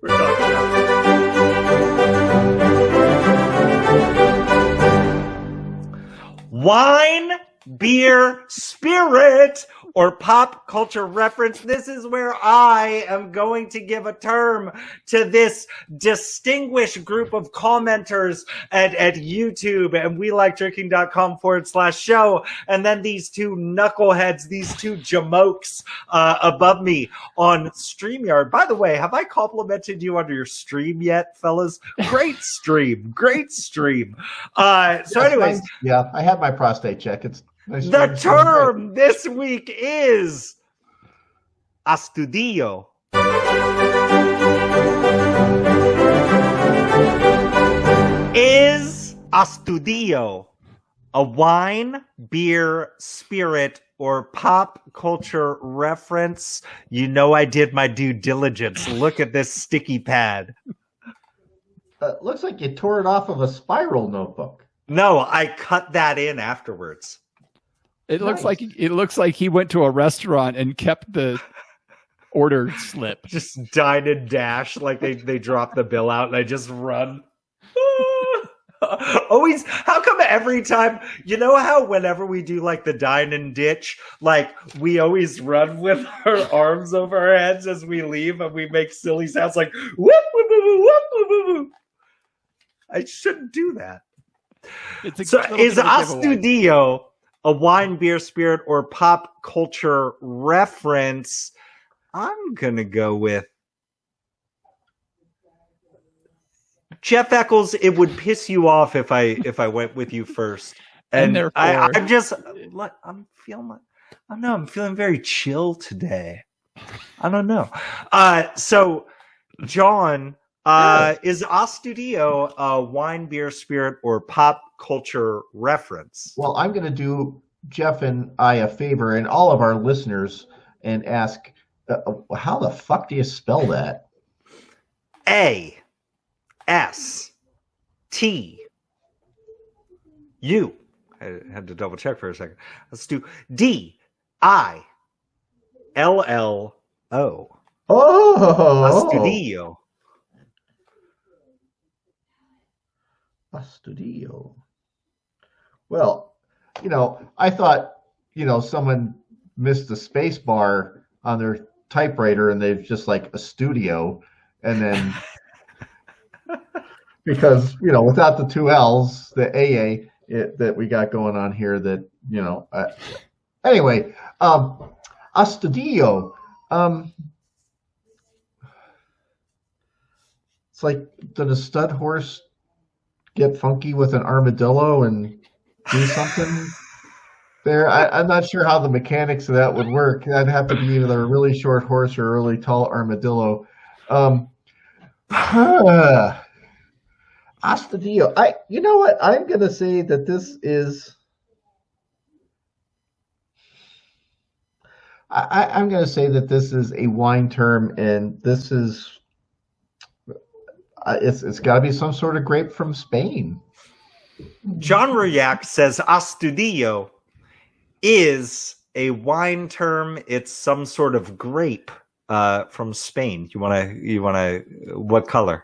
We're talking about wine, beer, spirit, or pop culture reference. This is where I am going to give a term to this distinguished group of commenters at YouTube and WeLikeDrinking.com/show. And then these two knuckleheads, these two jamokes above me on StreamYard. By the way, have I complimented you on your stream yet, fellas? Great stream. Great stream. Anyways. Yeah, I had my prostate check. It's nice. The term this week is Astudillo. Is Astudillo a wine, beer, spirit, or pop culture reference? You know I did my due diligence. Look at this sticky pad. Looks like you tore it off of a spiral notebook. No, I cut that in afterwards. It looks like he went to a restaurant and kept the order slip. Just dine and dash, like they drop the bill out and I just run. Always, how come every time, you know how whenever we do like the dine and ditch, like we always run with our arms over our heads as we leave and we make silly sounds like whoop, whoop, whoop, whoop, whoop, whoop, whoop. I shouldn't do that. So is Astudillo a wine, beer, spirit, or pop culture reference? I'm gonna go with Jeff Eccles. It would piss you off if I went with you first, and I'm feeling very chill today. I don't know. So John. Is Astudillo a wine, beer, spirit, or pop culture reference? Well, I'm going to do Jeff and I a favor and all of our listeners and ask, how the fuck do you spell that? A-S-T-U. I had to double check for a second. Let's do D-I-L-L-O. Oh, Astudillo. Astudillo. Well, I thought, someone missed the space bar on their typewriter and they've just like a studio. And then because, without the two L's, the AA that we got going on here that, anyway, Astudillo. It's like, did a stud horse get funky with an armadillo and do something there? I'm not sure how the mechanics of that would work. That'd have to be either a really short horse or a really tall armadillo. Astudillo. You know what? I'm going to say that this is. I'm going to say that this is a wine term, and this is. It's got to be some sort of grape from Spain. John Royak says Astudillo is a wine term. It's some sort of grape from Spain. You want to, what color?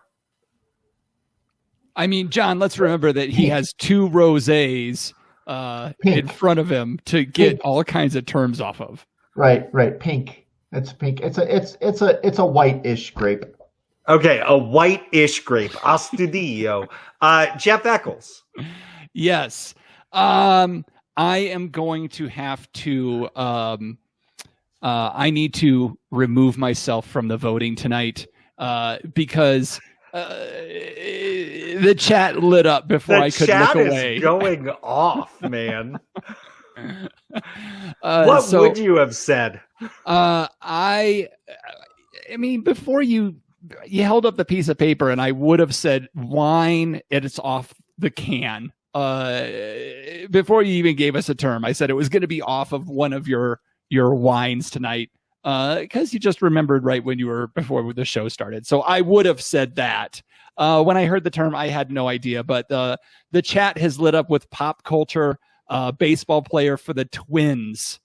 I mean, John, let's remember that he has two rosés in front of him to get all kinds of terms off of. Right. Pink. It's pink. It's a white-ish grape. Okay, a white-ish grape, Astudillo. Jeff Eccles. Yes. I am going to have to I need to remove myself from the voting tonight because the chat lit up before I could look away. The chat is going off, man. What would you have said? I mean, before you held up the piece of paper and I would have said wine, and it's off the can. Before you even gave us a term, I said it was going to be off of one of your wines tonight because you just remembered right when you were before the show started. So I would have said that. When I heard the term, I had no idea, but the chat has lit up with pop culture, baseball player for the Twins.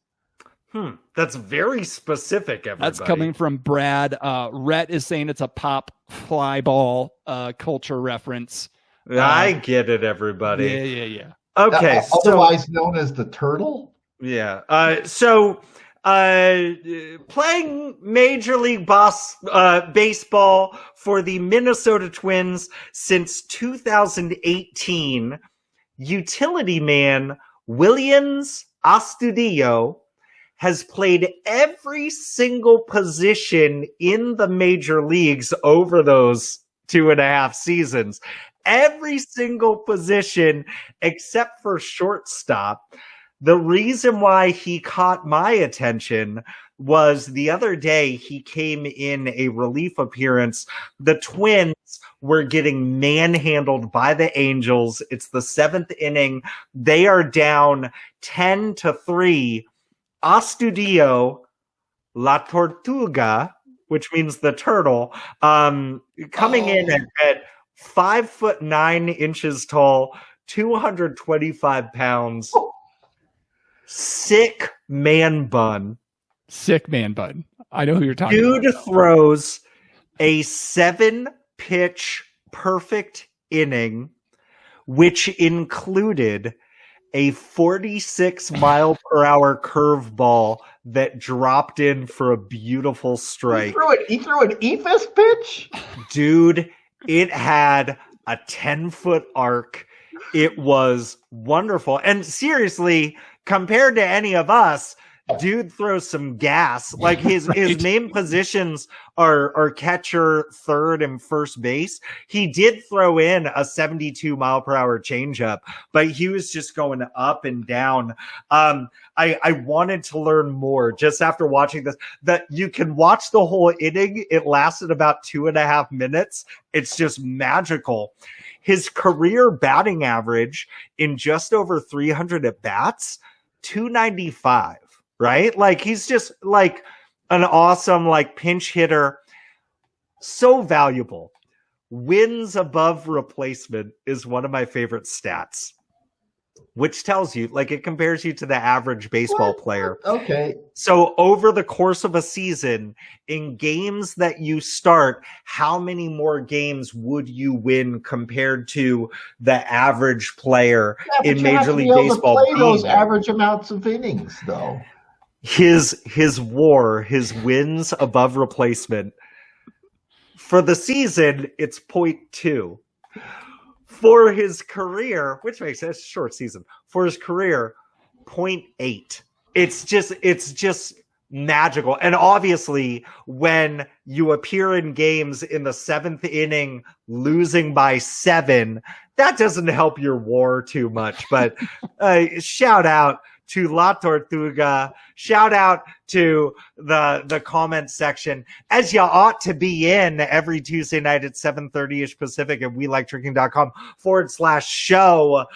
That's very specific, everybody. That's coming from Brad. Rhett is saying it's a pop fly ball culture reference. I get it, everybody. Yeah. Okay. Otherwise known as the turtle? Yeah. Playing Major League Baseball for the Minnesota Twins since 2018, utility man Williams Astudillo has played every single position in the major leagues over those 2.5 seasons. Every single position except for shortstop. The reason why he caught my attention was the other day he came in a relief appearance. The Twins were getting manhandled by the Angels. It's the 7th inning. They are down 10-3. Astudillo, La Tortuga, which means the turtle, coming in at 5'9" tall, 225 pounds. Sick man bun. I know who you're talking about. Dude throws a 7-pitch perfect inning, which included a 46-mile-per-hour curveball that dropped in for a beautiful strike. He threw an eephus pitch? Dude, it had a 10-foot arc. It was wonderful. And seriously, compared to any of us, dude throws some gas. Like his main positions are catcher, third, and first base. He did throw in a 72-mile-per-hour changeup, but he was just going up and down. I wanted to learn more just after watching this. That you can watch the whole inning. It lasted about 2.5 minutes. It's just magical. His career batting average in just over 300 at bats, 295. Right? Like he's just like an awesome like pinch hitter. So valuable. Wins above replacement is one of my favorite stats, which tells you like it compares you to the average baseball player. Okay. So over the course of a season, in games that you start, how many more games would you win compared to the average player in Major League Baseball? Play those average amounts of innings, though. His wins above replacement for the season, it's 0.2. For his career, which makes sense, short season. For his career, 0.8. It's just magical. And obviously, when you appear in games in the 7th inning, losing by 7, that doesn't help your WAR too much. But shout out to La Tortuga. Shout out to the comment section, as you ought to be in every Tuesday night at 7:30ish Pacific at WeLikeDrinking.com/show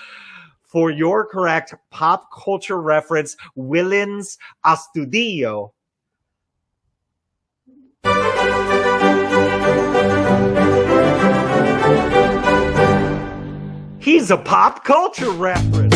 for your correct pop culture reference, Willens Astudillo. He's a pop culture reference.